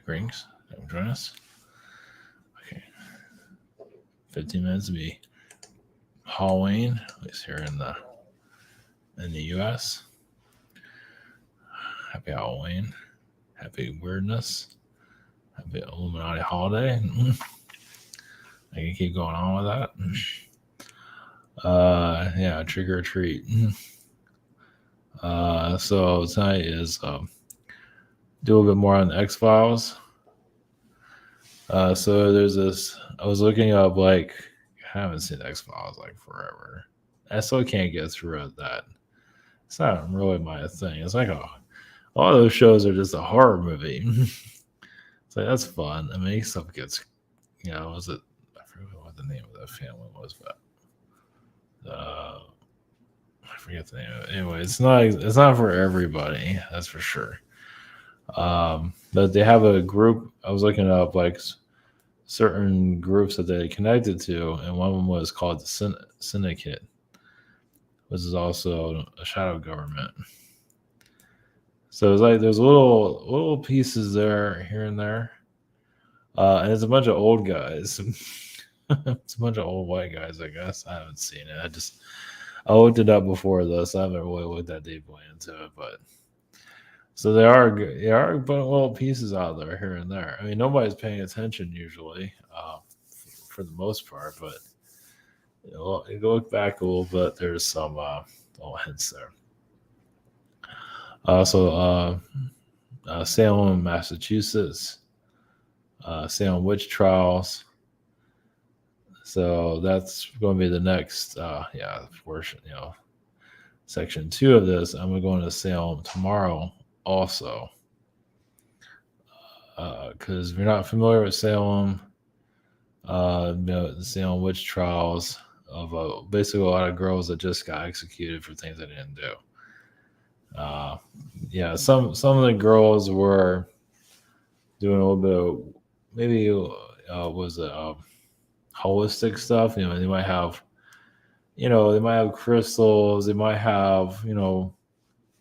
Greetings. Join us. Okay. 15 minutes to be Halloween, at least here in the US. Happy Halloween. Happy weirdness. Happy Illuminati holiday. I can keep going on with that. Yeah, trick or treat. So tonight is do a little bit more on the X Files. So there's this. I was looking up I haven't seen X Files forever. I still can't get through that. It's not really my thing. It's like a lot of those shows are just a horror movie. It's like that's fun. I mean, stuff gets, was it? I forget what the name of that family was, but I forget the name of it. Anyway, it's not for everybody. That's for sure. But they have a group. I was looking up certain groups that they connected to, and one of them was called the Syndicate, which is also a shadow government. So it's like there's little pieces there, here and there, and it's a bunch of old guys. It's a bunch of old white guys, I guess. I haven't seen it. I looked it up before this. I haven't really looked that deeply into it, but so there are little pieces out there here and there. I mean, nobody's paying attention usually, for the most part, but you look back a little bit. There's some little hints there. Salem, Massachusetts, Salem witch trials. So that's going to be the next, portion. Section 2 of this. I'm going to Salem tomorrow, also, because if you're not familiar with Salem, the Salem witch trials of basically a lot of girls that just got executed for things they didn't do. Some of the girls were doing a little bit of maybe holistic stuff. They might have crystals, they might have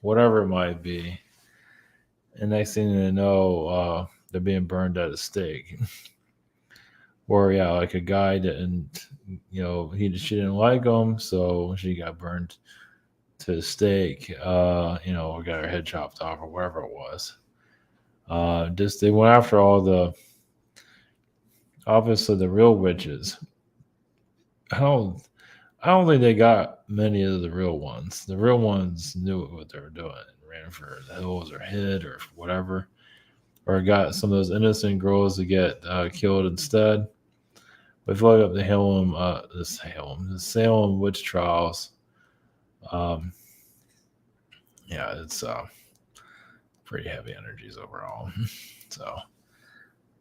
whatever it might be, and next thing you know, they're being burned at a stake. Or like a guy didn't, she didn't like him, so she got burned to a stake, or got her head chopped off, or whatever it was. They went after obviously the real witches. I don't think they got many of the real ones. The real ones knew what they were doing, ran for the hills or hid or whatever, or got some of those innocent girls to get killed instead. But if you look up the Salem witch trials, it's pretty heavy energies overall. So,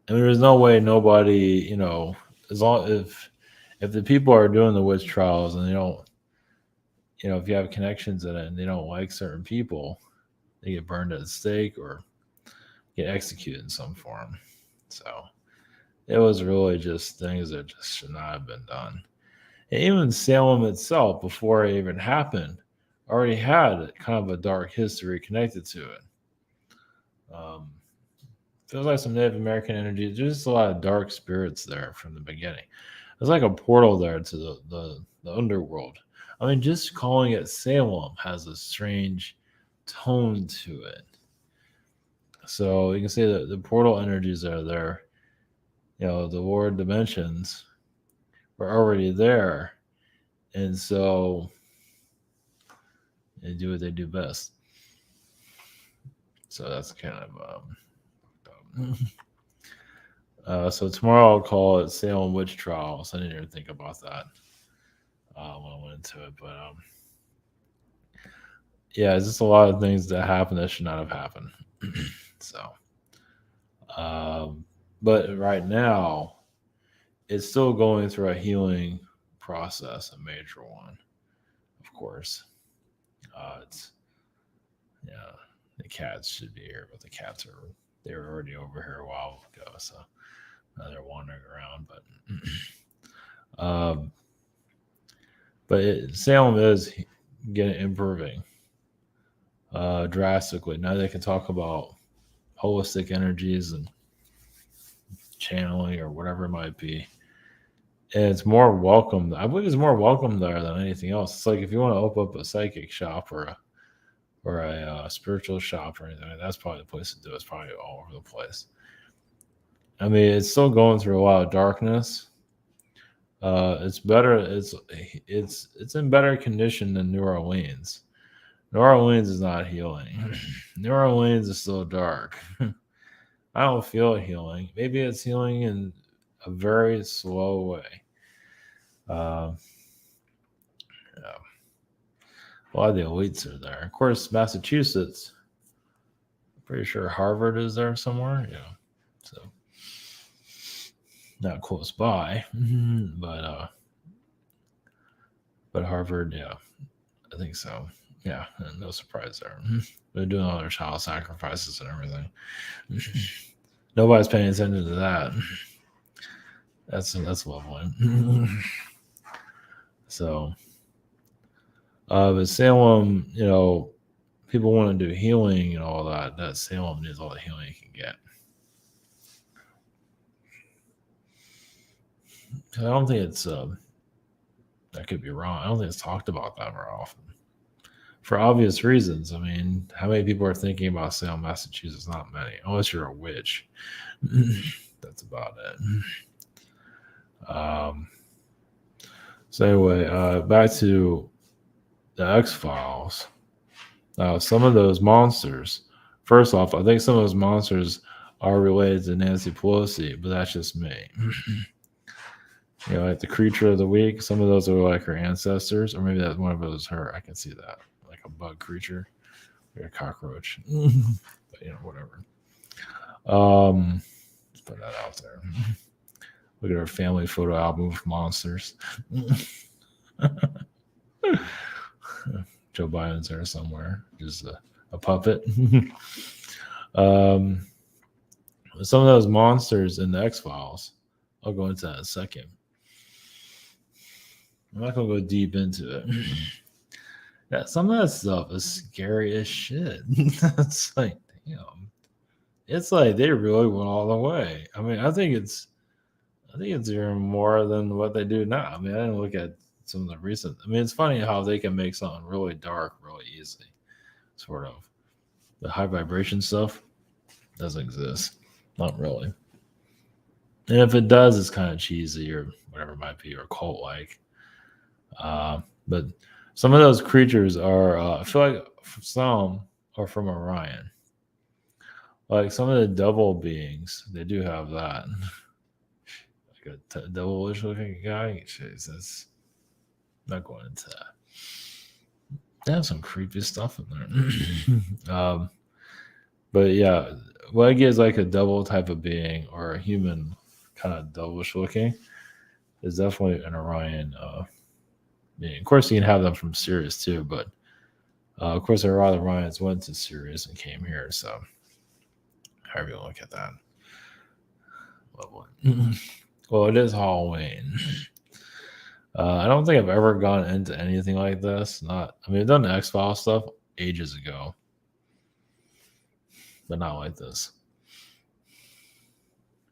and there's no way nobody, as long if the people are doing the witch trials and they don't, if you have connections in it and they don't like certain people, they get burned at the stake or get executed in some form. So it was really just things that just should not have been done. And even Salem itself, before it even happened, already had kind of a dark history connected to it. Feels like some Native American energy. There's just a lot of dark spirits there from the beginning. There's like a portal there to the underworld. I mean, just calling it Salem has a strange tone to it. So you can see that the portal energies are there. The lower dimensions were already there. And so they do what they do best. So that's kind of so tomorrow I'll call it Salem witch trials. I didn't even think about that when I went into it, but it's just a lot of things that happen that should not have happened. So, but right now it's still going through a healing process, a major one, of course. The cats should be here, but the cats they were already over here a while ago, so now they're wandering around. But Salem is improving drastically. Now they can talk about holistic energies and channeling or whatever it might be. And it's more welcome. I believe it's more welcome there than anything else. It's like if you want to open up a psychic shop or a spiritual shop or anything, that's probably the place to do it. It's probably all over the place. I mean, it's still going through a lot of darkness. It's better. It's in better condition than New Orleans. New Orleans is not healing. New Orleans is still dark. I don't feel it healing. Maybe it's healing in a very slow way. Yeah. A lot of the elites are there. Of course, Massachusetts. I'm pretty sure Harvard is there somewhere. Yeah. So not close by, but Harvard, yeah, I think so. Yeah, no surprise there. They're doing all their child sacrifices and everything. Nobody's paying attention to that. That's lovely. So, but Salem, people want to do healing and all that. That Salem needs all the healing you can get. I don't think it's. I could be wrong. I don't think it's talked about that very often. For obvious reasons. I mean, how many people are thinking about Salem, Massachusetts? Not many, unless you're a witch. That's about it. So anyway, back to the X-Files. Some of those monsters. First off, I think some of those monsters are related to Nancy Pelosi, but that's just me. Like the creature of the week. Some of those are like her ancestors, or maybe that one of those is her. I can see that. A bug creature, like a cockroach, but whatever. Let's put that out there. Look at our family photo album of monsters. Joe Biden's there somewhere, just a puppet. Some of those monsters in the X-Files, I'll go into that in a second. I'm not gonna go deep into it. Yeah, some of that stuff is scary as shit. It's like, damn. It's like they really went all the way. I mean, I think it's even more than what they do now. I mean, I didn't look at some of the recent. I mean, it's funny how they can make something really dark really easy. Sort of. The high vibration stuff doesn't exist. Not really. And if it does, it's kind of cheesy or whatever it might be, or cult-like. But some of those creatures are, I feel like some are from Orion. Like some of the double beings, they do have that. Like a devilish looking guy. Jesus. Not going into that. They have some creepy stuff in there. But yeah, what I get is like a double type of being or a human kind of devilish looking is definitely an Orion being. Of course, you can have them from Sirius too, but of course, a lot of Orions went to Sirius and came here. So, however you look at that. Lovely. Well, it is Halloween. I don't think I've ever gone into anything like this. I've done the X-Files stuff ages ago, but not like this.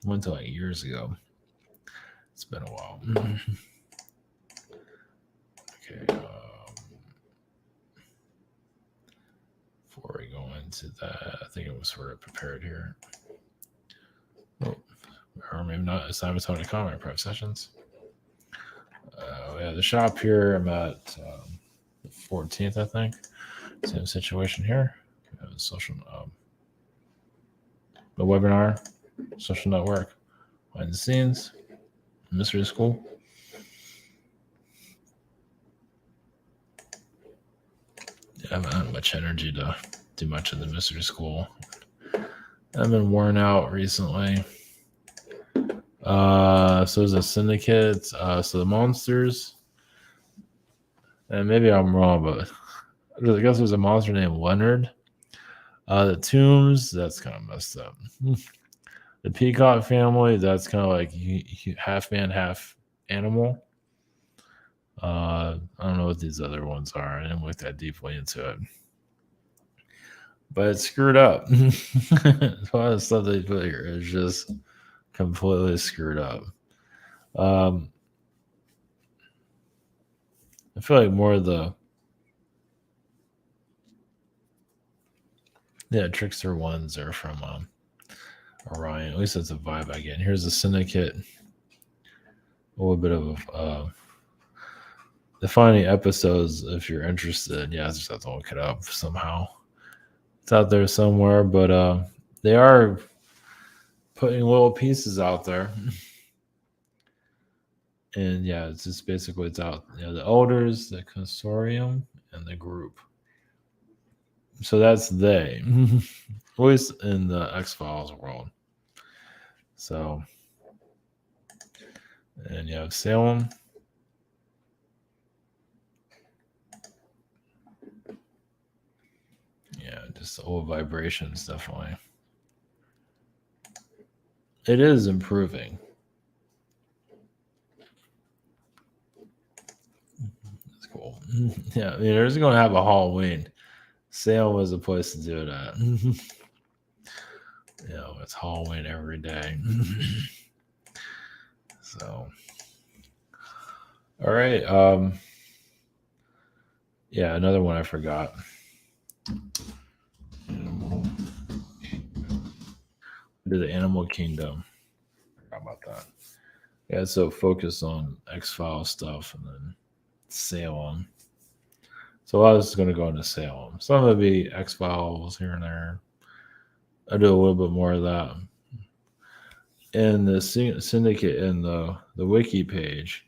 Went to like years ago. It's been a while. Okay. Before we go into that, I think it was sort of prepared here. Oh, or maybe not. It's time to talk to comment prep sessions. Yeah, the shop here, I'm at the 14th, I think. Same situation here. Social, the webinar, social network, behind the scenes, mystery school. I haven't had much energy to do much of the mystery school. I've been worn out recently. So there's a Syndicate. So the monsters, and maybe I'm wrong, but I guess there's a monster named Leonard. The tombs, that's kind of messed up. The Peacock family, that's kind of like half man, half animal. I don't know what these other ones are. I didn't look that deeply into it. But it's screwed up. A lot of stuff they put here is just completely screwed up. I feel like more of the trickster ones are from Orion. At least that's a vibe I get. And here's the Syndicate. A little bit of defining episodes if you're interested. Yeah, I just have to look it up somehow. It's out there somewhere, but they are putting little pieces out there. And yeah, it's just basically it's out. The elders, the consortium, and the group. So that's they, at least in the X Files world. So, and you have Salem. Yeah, just old vibrations, definitely. It is improving. That's cool. Yeah, I mean, there's going to have a Halloween. Salem was a place to do that. It's Halloween every day. So, all right. Yeah, another one I forgot. Do the Animal Kingdom. Forgot about that. Yeah, so focus on X Files stuff and then Salem. So I was going to go into Salem. Some of it be X Files here and there. I do a little bit more of that. And the Syndicate in the wiki page.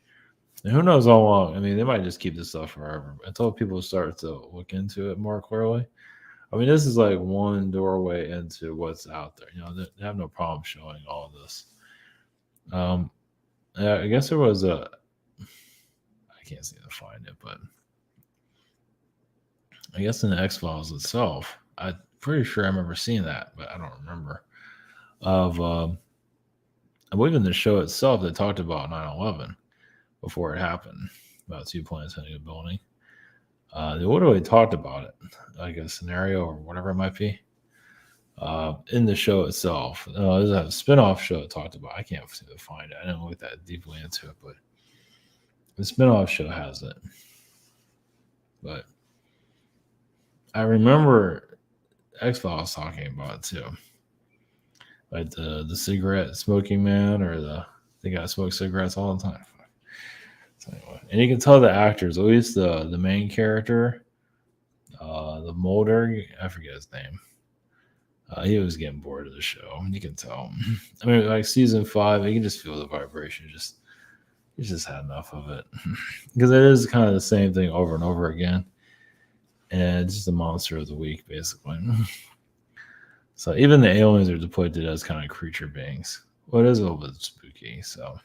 And who knows how long? I mean, they might just keep this stuff forever until people start to look into it more clearly. I mean, this is like one doorway into what's out there. They have no problem showing all of this. I guess there was I can't seem to find it, but I guess in the X Files itself, I'm pretty sure I remember seeing that, but I don't remember. I believe in the show itself, they talked about 9/11 before it happened, about two planes hitting a building. They literally talked about it, like a scenario or whatever it might be, in the show itself. There's a spin-off show it talked about. I can't seem to find it. I didn't look that deeply into it, but the spin-off show has it. But I remember X-Files talking about it too. Like the cigarette smoking man, or the guy smokes cigarettes all the time. So anyway, and you can tell the actors, at least the main character, the Mulder, I forget his name. He was getting bored of the show. You can tell. I mean, like season 5, you can just feel the vibration. He just had enough of it because it is kind of the same thing over and over again, and it's just a monster of the week basically. So even the aliens are depicted as kind of creature beings. Well, it is a little bit spooky. So,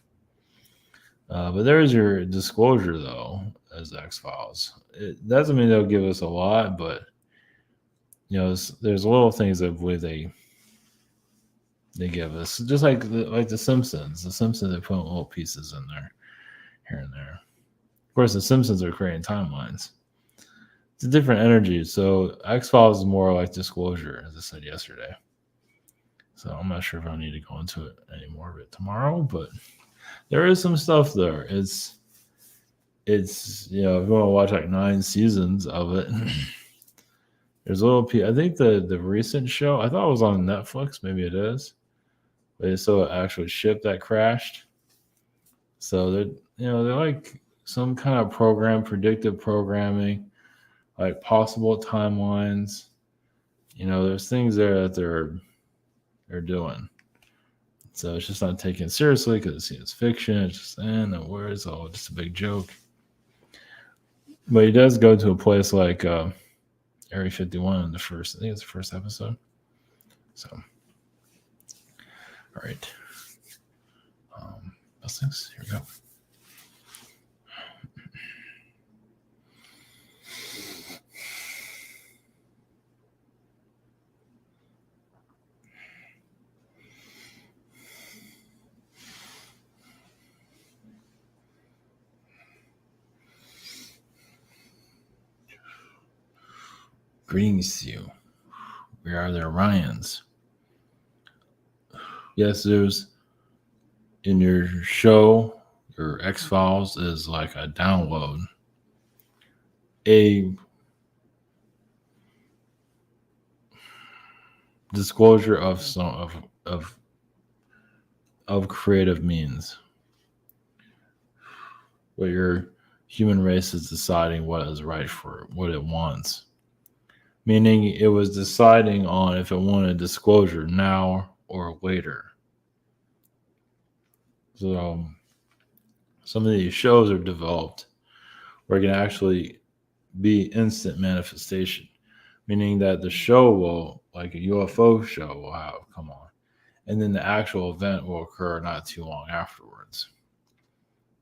but there's your disclosure though, as X Files. It doesn't mean they'll give us a lot, but there's little things I believe they give us, just like the Simpsons. The Simpsons, they put little pieces in there, here and there. Of course, the Simpsons are creating timelines. It's a different energy. So X Files is more like disclosure, as I said yesterday. So I'm not sure if I need to go into it anymore of it tomorrow, but there is some stuff there. It's if you want to watch like 9 seasons of it. There's a little I think the recent show, I thought it was on Netflix, maybe it is. But it's so actual ship that crashed. So they're like some kind of predictive programming, like possible timelines. There's things there that they're doing. So it's just not taken seriously because it's fiction. It's just the words, just a big joke. But he does go to a place like Area 51 in I think it's the first episode. So, all right. Those things. Here we go. Greetings to you. We are the Orions. Yes, there's in your show, your X Files is like a download, a disclosure of some of creative means, where your human race is deciding what is right for what it wants. Meaning it was deciding on if it wanted disclosure now or later. So some of these shows are developed where it can actually be instant manifestation, meaning that the show will, like a UFO show, will have come on, and then the actual event will occur not too long afterwards.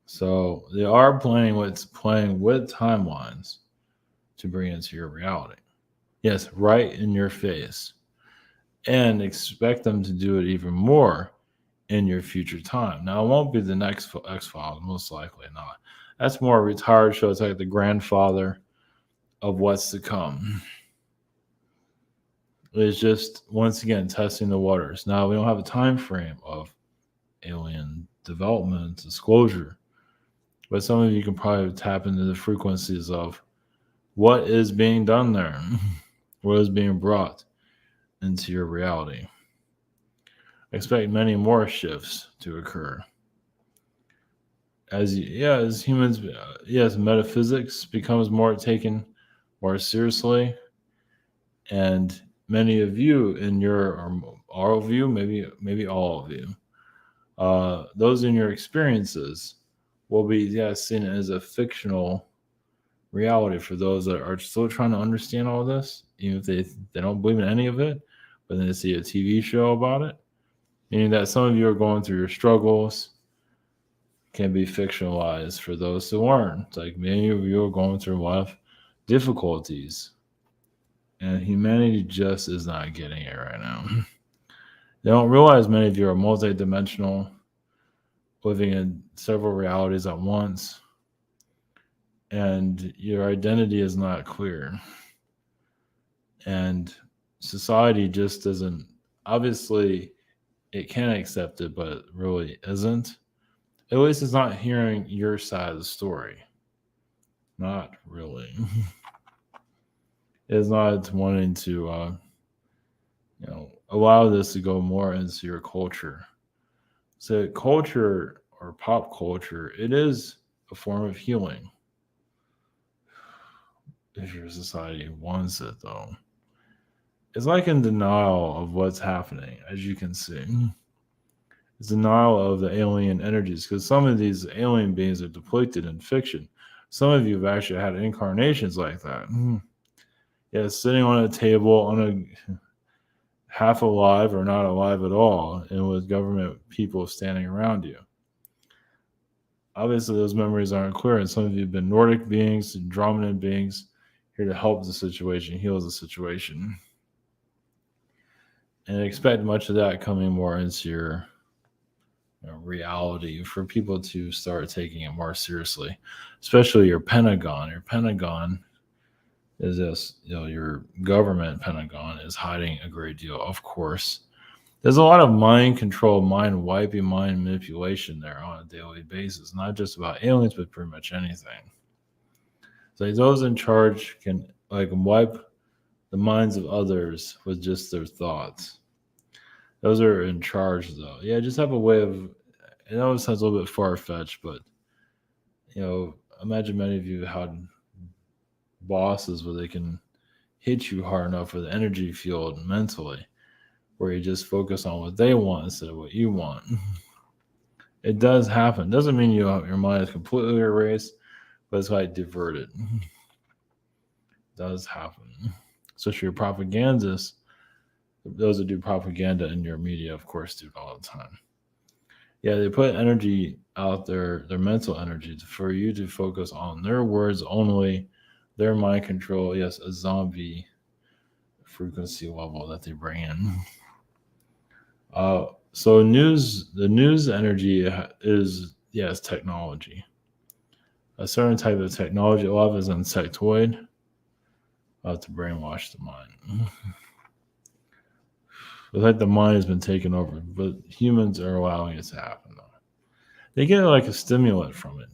So they are playing with timelines to bring into your reality. Yes, right in your face, and expect them to do it even more in your future time. Now, it won't be the next X Files, most likely not. That's more a retired show. It's like the grandfather of what's to come. It's just once again testing the waters. Now we don't have a time frame of alien development, disclosure, but some of you can probably tap into the frequencies of what is being done there, what is being brought into your reality. Expect many more shifts to occur. As humans, yes, metaphysics becomes more taken more seriously, and many of you in your, or all of you, maybe all of you, those in your experiences will be, seen as a fictional reality for those that are still trying to understand all this, even if they don't believe in any of it, but then they see a TV show about it, meaning that some of you are going through your struggles can be fictionalized for those who aren't. It's like many of you are going through a lot of difficulties, and humanity just is not getting it right now. They don't realize many of you are multidimensional, living in several realities at once, and your identity is not clear. And society just doesn't, obviously, it can accept it, but it really isn't. At least it's not hearing your side of the story. Not really. It's not wanting to, allow this to go more into your culture. So, culture or pop culture, it is a form of healing. If your society wants it, though, it's like in denial of what's happening, as you can see. It's denial of the alien energies, because some of these alien beings are depicted in fiction. Some of you have actually had incarnations like that. Yeah, sitting on a table on a half alive or not alive at all, and with government people standing around you. Obviously, those memories aren't clear, and some of you have been Nordic beings, Andromedan beings, here to help the situation, heal the situation. And expect much of that coming more into your reality for people to start taking it more seriously, especially your Pentagon. Your Pentagon is this, your government Pentagon is hiding a great deal, of course. There's a lot of mind control, mind wiping, mind manipulation there on a daily basis, not just about aliens, but pretty much anything. So those in charge can wipe the minds of others with just their thoughts. Those are in charge, though. Yeah, just have a way of. I know it sounds a little bit far fetched, but imagine many of you had bosses where they can hit you hard enough with the energy field mentally, where you just focus on what they want instead of what you want. It does happen. Doesn't mean your mind is completely erased, but it's like diverted. It does happen. Especially your propagandists, those that do propaganda in your media, of course, do it all the time. Yeah, they put energy out there, their mental energy, for you to focus on their words only, their mind control. Yes, a zombie frequency level that they bring in. So the news energy is, yes, technology. A certain type of technology. A lot of it is insectoid to brainwash the mind. It's like the mind has been taken over, but humans are allowing it to happen, though. they get like a stimulant from it.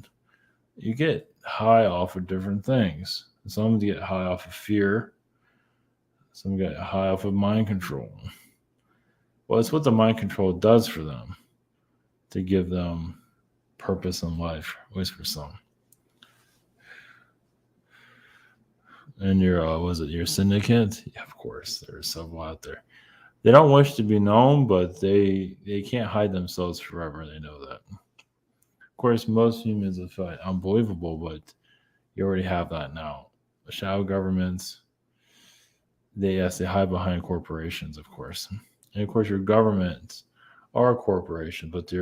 You get high off of different things. Some get high off of fear. Some get high off of mind control. Well, it's what the mind control does for them to give them purpose in life, at least for some. And your was it your syndicate? Yeah, of course, there's several out there. They don't wish to be known, but they can't hide themselves forever. They know that. Of course, most humans will find unbelievable, but you already have that now. The shadow governments, they hide behind corporations, of course. And of course your governments are a corporation, but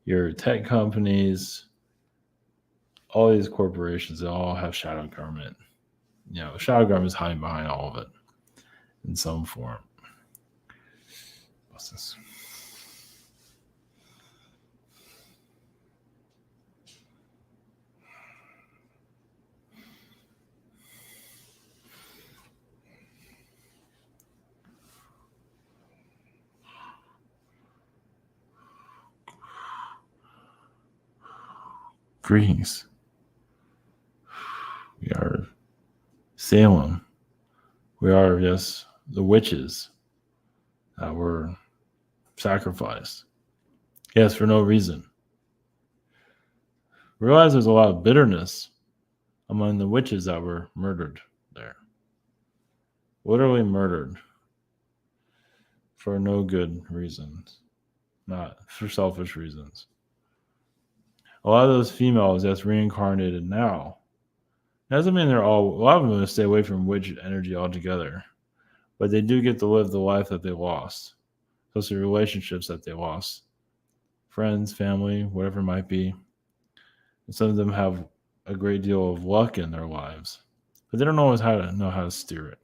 your tech companies, all these corporations, they all have shadow government. Shadow government is hiding behind all of it in some form. What's this? Greetings. We are Salem. We are, yes, the witches that were sacrificed. Yes, for no reason. Realize there's a lot of bitterness among the witches that were murdered there. Literally murdered for no good reasons, not for selfish reasons. A lot of those females that's reincarnated now, doesn't mean a lot of them are going to stay away from witch energy altogether, but they do get to live the life that they lost. Those are relationships that they lost. Friends, family, whatever it might be. And some of them have a great deal of luck in their lives, but they don't always know how to steer it.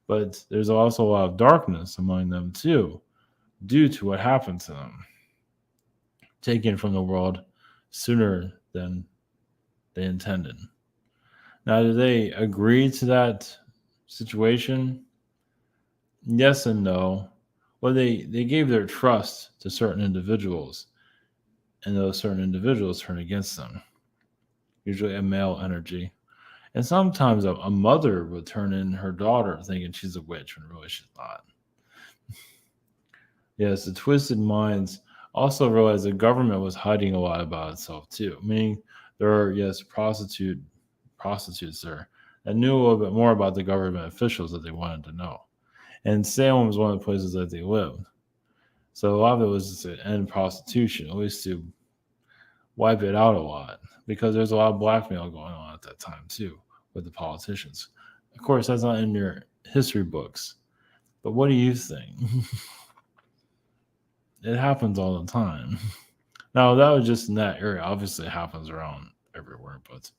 But there's also a lot of darkness among them too, due to what happened to them. Taken from the world sooner than they intended. Now, do they agree to that situation? Yes and no. Well, they gave their trust to certain individuals, and those certain individuals turn against them. Usually a male energy. And sometimes a mother would turn in her daughter thinking she's a witch when really she's not. Yes, the twisted minds also realized the government was hiding a lot about itself too. Meaning there are, yes, prostitutes there that knew a little bit more about the government officials that they wanted to know. And Salem was one of the places that they lived. So a lot of it was to end prostitution, at least to wipe it out a lot, because there's a lot of blackmail going on at that time too with the politicians. Of course, that's not in your history books, but what do you think? It happens all the time. Now, that was just in that area. Obviously, it happens around everywhere, but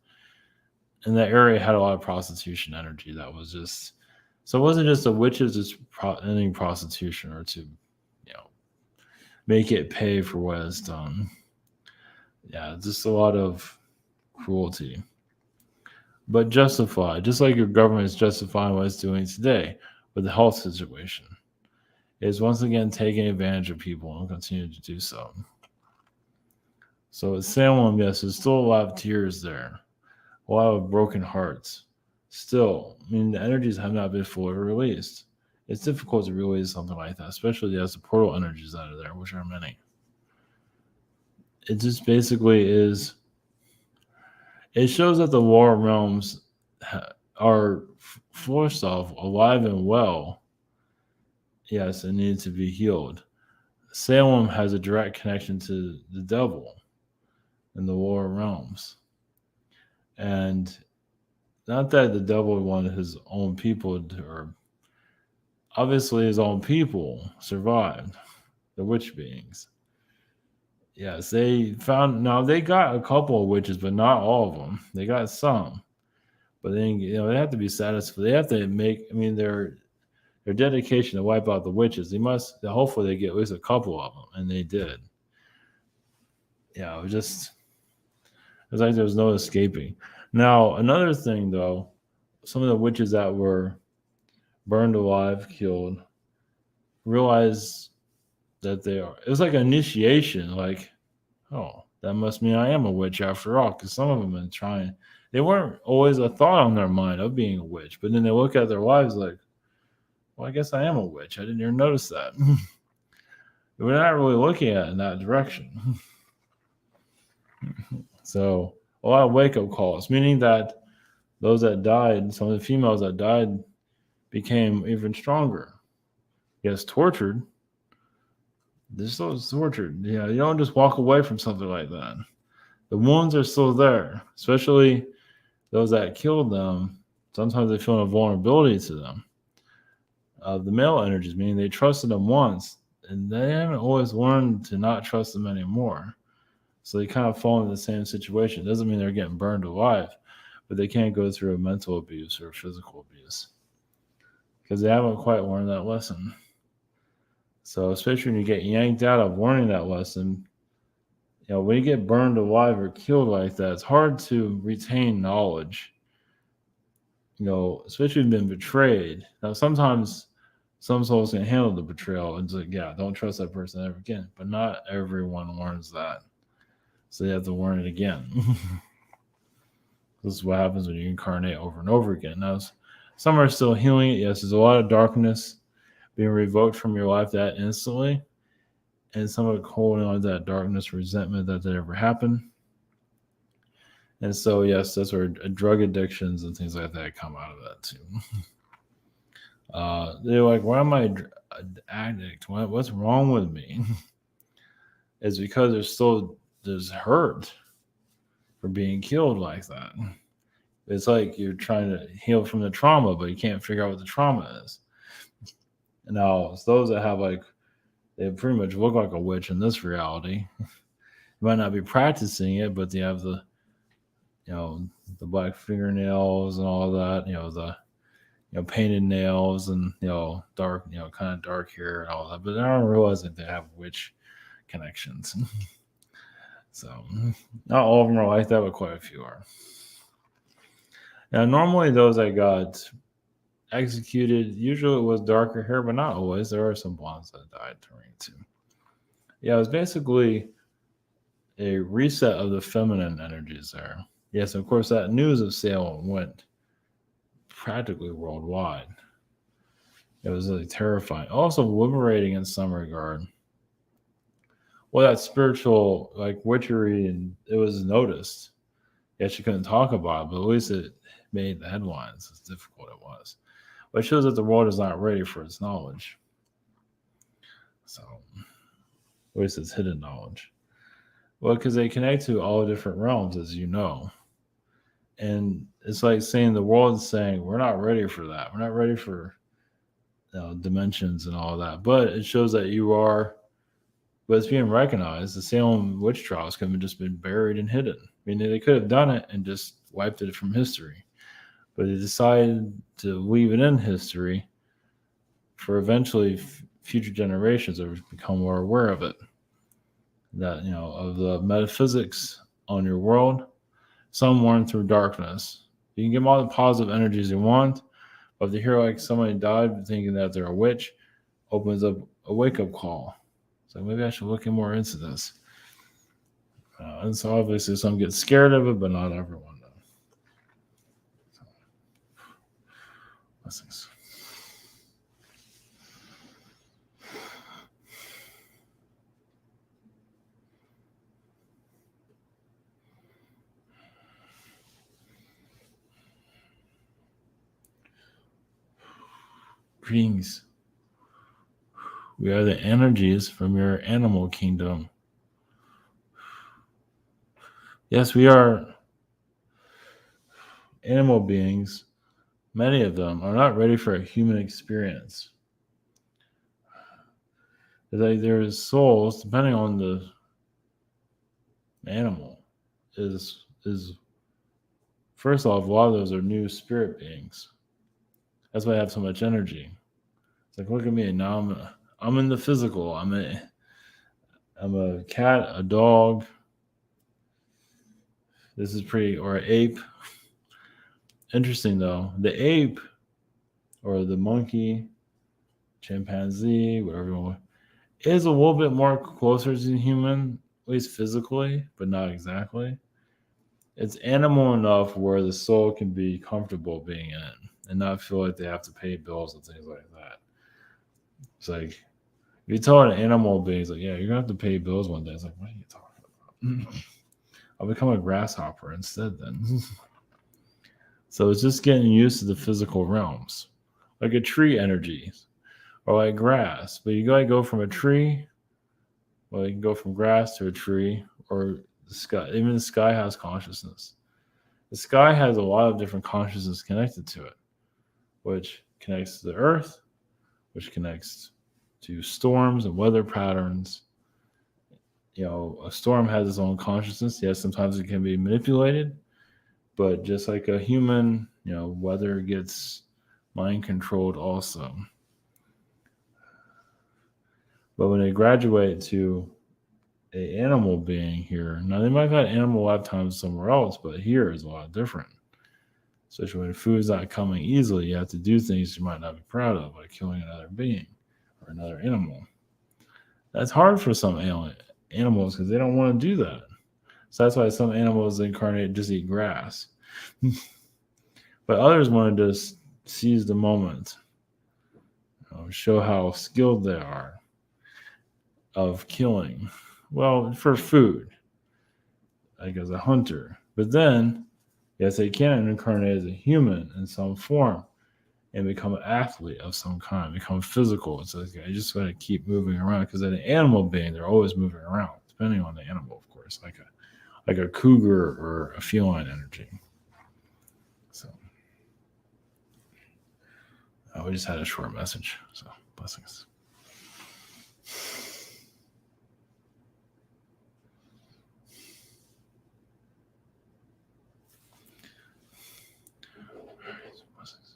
in that area, it had a lot of prostitution energy. That was just so. It wasn't just the witches just ending prostitution or to, make it pay for what it's done. Yeah, just a lot of cruelty, but justified, just like your government is justifying what it's doing today with the health situation. Is once again taking advantage of people and continue to do so. So at Salem, yes, there's still a lot of tears there, a lot of broken hearts. Still, I mean, the energies have not been fully released. It's difficult to release something like that, especially as the portal energies that are there, which are many. It just basically is. It shows that the lower realms are first off alive and well. Yes, it needs to be healed. Salem has a direct connection to the devil in the lower realms. And not that the devil wanted his own people or obviously his own people survived, the witch beings. Yes, they got a couple of witches, but not all of them. They got some. But then, they have to be satisfied. They have to their dedication to wipe out the witches. Hopefully they get at least a couple of them, and they did. Yeah, it was like there was no escaping. Now, another thing though, some of the witches that were burned alive, killed, realized that it was like an initiation, like, oh, that must mean I am a witch after all. Because some of them been trying, they weren't always a thought on their mind of being a witch, but then they look at their lives like, well, I guess I am a witch. I didn't even notice that. We're not really looking at it in that direction. So a lot of wake up calls, meaning that those that died, some of the females that died, became even stronger. Yes, tortured. They're still tortured. Yeah, you don't just walk away from something like that. The wounds are still there, especially those that killed them. Sometimes they feel a vulnerability to them. The male energies, meaning they trusted them once, and they haven't always learned to not trust them anymore. So they kind of fall into the same situation. It doesn't mean they're getting burned alive, but they can't go through a mental abuse or physical abuse because they haven't quite learned that lesson. So especially when you get yanked out of learning that lesson, when you get burned alive or killed like that, it's hard to retain knowledge. Especially if you've been betrayed. Now sometimes some souls can handle the betrayal and it's like, yeah, don't trust that person ever again. But not everyone learns that. So you have to learn it again. This is what happens when you incarnate over and over again. Now, some are still healing it. Yes, there's a lot of darkness being revoked from your life that instantly. And some are holding on to that darkness, resentment that ever happened. And so, yes, that's where drug addictions and things like that come out of that too. They're like, why am I an addict? What's wrong with me? It's because there's hurt for being killed like that. It's like you're trying to heal from the trauma, but you can't figure out what the trauma is. And now, it's those that have they pretty much look like a witch in this reality. You might not be practicing it, but they have the black fingernails and all that, the painted nails and dark, kind of dark hair and all that. But I don't realize that they have witch connections. So not all of them are like that, but quite a few are. Now, normally those that got executed, usually it was darker hair, but not always. There are some blondes that died during it too. Yeah, it was basically a reset of the feminine energies there. Yes, of course, that news of Salem went practically worldwide. It was really terrifying. Also liberating in some regard. Well, that spiritual, witchery, and it was noticed. Yes, you couldn't talk about it, but at least it made the headlines. As difficult it was. But it shows that the world is not ready for its knowledge. So, at least it's hidden knowledge. Well, because they connect to all different realms, as you know. And it's like saying the world is saying, we're not ready for that. We're not ready for dimensions and all that. But it shows that you are, but it's being recognized. The Salem witch trials could have just been buried and hidden. I mean, they could have done it and just wiped it from history. But they decided to leave it in history for eventually future generations to become more aware of it. That, of the metaphysics on your world. Some learn through darkness. You can give them all the positive energies you want, but if they hear somebody died thinking that they're a witch, opens up a wake-up call. So maybe I should look more into this. And so obviously some get scared of it, but not everyone does. So, blessings. Greetings. We are the energies from your animal kingdom. Yes, we are animal beings. Many of them are not ready for a human experience. There's souls, depending on the animal, is first off, a lot of those are new spirit beings. That's why I have so much energy. It's like, look at me. Now I'm in the physical. I'm a cat, a dog. This is or an ape. Interesting though. The ape or the monkey, chimpanzee, whatever you want, is a little bit more closer to human at least physically, but not exactly. It's animal enough where the soul can be comfortable being in and not feel like they have to pay bills and things like that. It's like if you tell an animal being, it's like, yeah, you're gonna have to pay bills one day. It's like, what are you talking about? I'll become a grasshopper instead then. So it's just getting used to the physical realms, like a tree energy or like grass. But you gotta go from a tree, well, you can go from grass to a tree or the sky. Even the sky has consciousness. The sky has a lot of different consciousness connected to it, which connects to the earth, which connects to storms and weather patterns. A storm has its own consciousness. Yes, sometimes it can be manipulated, but just like a human, weather gets mind controlled also. But when they graduate to a animal being here, now they might have had animal lifetimes somewhere else, but here is a lot different. Especially when food's not coming easily, you have to do things you might not be proud of, like killing another being or another animal. That's hard for some animals because they don't want to do that. So that's why some animals incarnate just eat grass. But others want to just seize the moment, show how skilled they are of killing. Well, for food, like as a hunter. But then, yes, they can incarnate as a human in some form and become an athlete of some kind, become physical. It's like I just got to keep moving around because an animal being, they're always moving around, depending on the animal, of course, like a cougar or a feline energy. So we just had a short message. So blessings. Blessings.